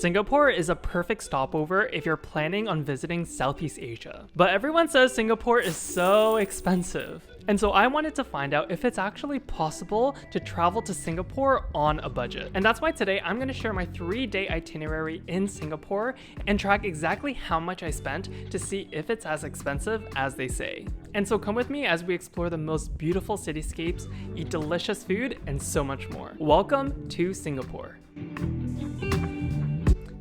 Singapore is a perfect stopover if you're planning on visiting Southeast Asia. But everyone says Singapore is so expensive. And so I wanted to find out if it's actually possible to travel to Singapore on a budget. And that's why today I'm going to share my 3-day itinerary in Singapore and track exactly how much I spent to see if it's as expensive as they say. And so come with me as we explore the most beautiful cityscapes, eat delicious food, and so much more. Welcome to Singapore.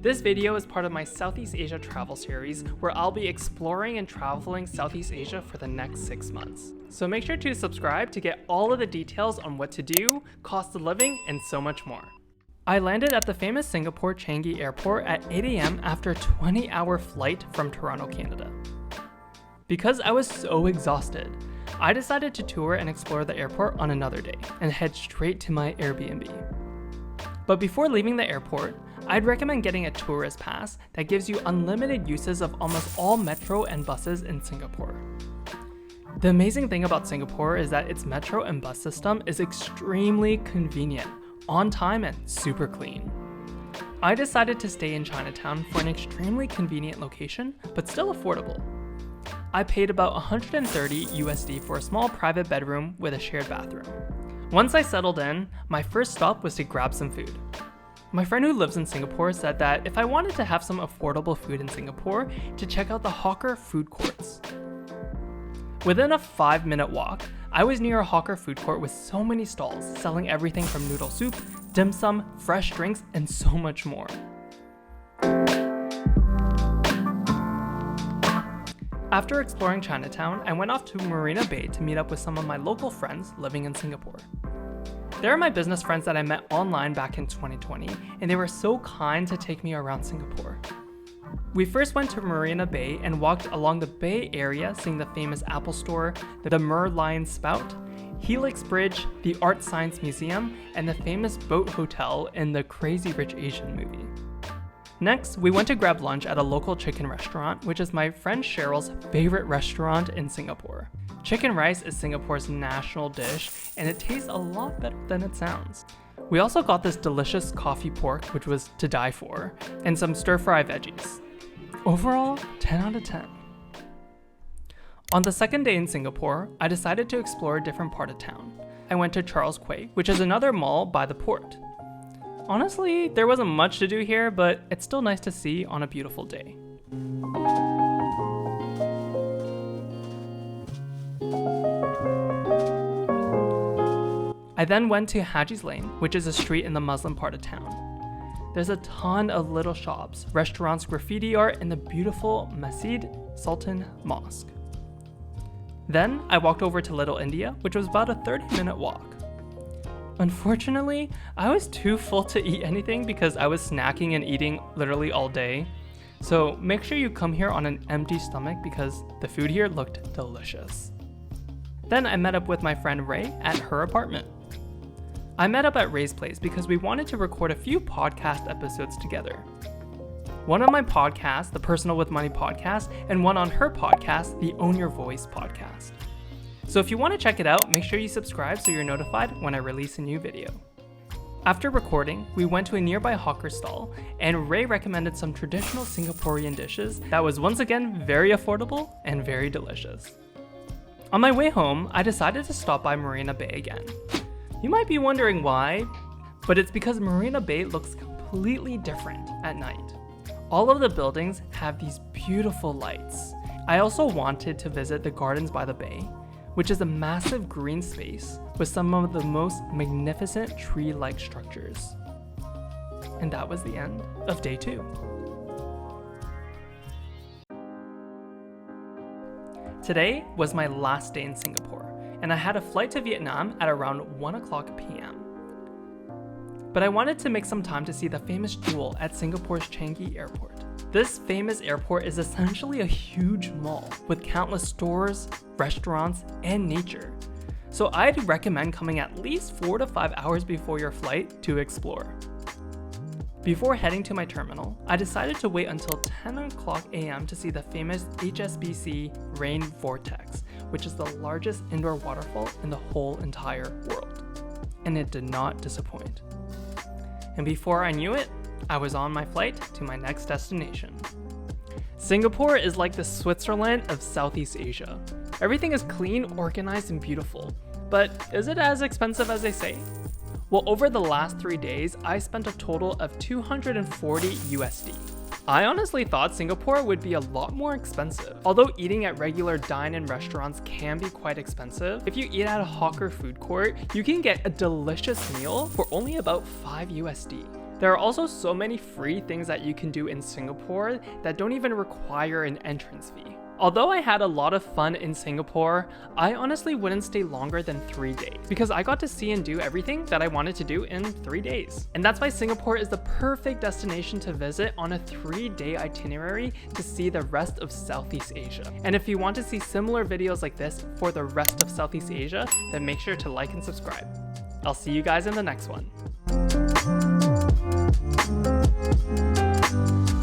This video is part of my Southeast Asia travel series where I'll be exploring and traveling Southeast Asia for the next 6 months. So make sure to subscribe to get all of the details on what to do, cost of living, and so much more. I landed at the famous Singapore Changi Airport at 8 AM after a 20-hour flight from Toronto, Canada. Because I was so exhausted, I decided to tour and explore the airport on another day and head straight to my Airbnb. But before leaving the airport, I'd recommend getting a tourist pass that gives you unlimited uses of almost all metro and buses in Singapore. The amazing thing about Singapore is that its metro and bus system is extremely convenient, on time, and super clean. I decided to stay in Chinatown for an extremely convenient location, but still affordable. I paid about $130 USD for a small private bedroom with a shared bathroom. Once I settled in, my first stop was to grab some food. My friend who lives in Singapore said that if I wanted to have some affordable food in Singapore, to check out the hawker food courts. Within a 5-minute walk, I was near a hawker food court with so many stalls selling everything from noodle soup, dim sum, fresh drinks, and so much more. After exploring Chinatown, I went off to Marina Bay to meet up with some of my local friends living in Singapore. They're my business friends that I met online back in 2020, and they were so kind to take me around Singapore. We first went to Marina Bay and walked along the Bay Area, seeing the famous Apple Store, the Merlion Spout, Helix Bridge, the Art Science Museum, and the famous boat hotel in the Crazy Rich Asian movie. Next, we went to grab lunch at a local chicken restaurant, which is my friend Cheryl's favorite restaurant in Singapore. Chicken rice is Singapore's national dish, and it tastes a lot better than it sounds. We also got this delicious coffee pork, which was to die for, and some stir-fry veggies. Overall, 10 out of 10. On the second day in Singapore, I decided to explore a different part of town. I went to Charles Quay, which is another mall by the port. Honestly, there wasn't much to do here, but it's still nice to see on a beautiful day. I then went to Haji's Lane, which is a street in the Muslim part of town. There's a ton of little shops, restaurants, graffiti art, and the beautiful Masjid Sultan Mosque. Then I walked over to Little India, which was about a 30-minute walk. Unfortunately, I was too full to eat anything because I was snacking and eating literally all day. So make sure you come here on an empty stomach because the food here looked delicious. Then I met up with my friend Ray at her apartment. I met up at Ray's place because we wanted to record a few podcast episodes together. One on my podcast, the Personal with Money podcast, and one on her podcast, the Own Your Voice podcast. So if you want to check it out, make sure you subscribe so you're notified when I release a new video. After recording, we went to a nearby hawker stall, and Ray recommended some traditional Singaporean dishes that was once again very affordable and very delicious. On my way home, I decided to stop by Marina Bay again. You might be wondering why, but it's because Marina Bay looks completely different at night. All of the buildings have these beautiful lights. I also wanted to visit the Gardens by the Bay, which is a massive green space with some of the most magnificent tree-like structures. And that was the end of day 2. Today was my last day in Singapore, and I had a flight to Vietnam at around 1:00 p.m. But I wanted to make some time to see the famous jewel at Singapore's Changi Airport. This famous airport is essentially a huge mall with countless stores, restaurants, and nature. So I'd recommend coming at least 4 to 5 hours before your flight to explore. Before heading to my terminal, I decided to wait until 10:00 a.m. to see the famous HSBC Rain Vortex, which is the largest indoor waterfall in the whole entire world. And it did not disappoint. And before I knew it, I was on my flight to my next destination. Singapore is like the Switzerland of Southeast Asia. Everything is clean, organized, and beautiful. But is it as expensive as they say? Well, over the last 3 days, I spent a total of 240 USD. I honestly thought Singapore would be a lot more expensive. Although eating at regular dine-in restaurants can be quite expensive, if you eat at a hawker food court, you can get a delicious meal for only about 5 USD. There are also so many free things that you can do in Singapore that don't even require an entrance fee. Although I had a lot of fun in Singapore, I honestly wouldn't stay longer than 3 days because I got to see and do everything that I wanted to do in 3 days. And that's why Singapore is the perfect destination to visit on a 3-day itinerary to see the rest of Southeast Asia. And if you want to see similar videos like this for the rest of Southeast Asia, then make sure to like and subscribe. I'll see you guys in the next one.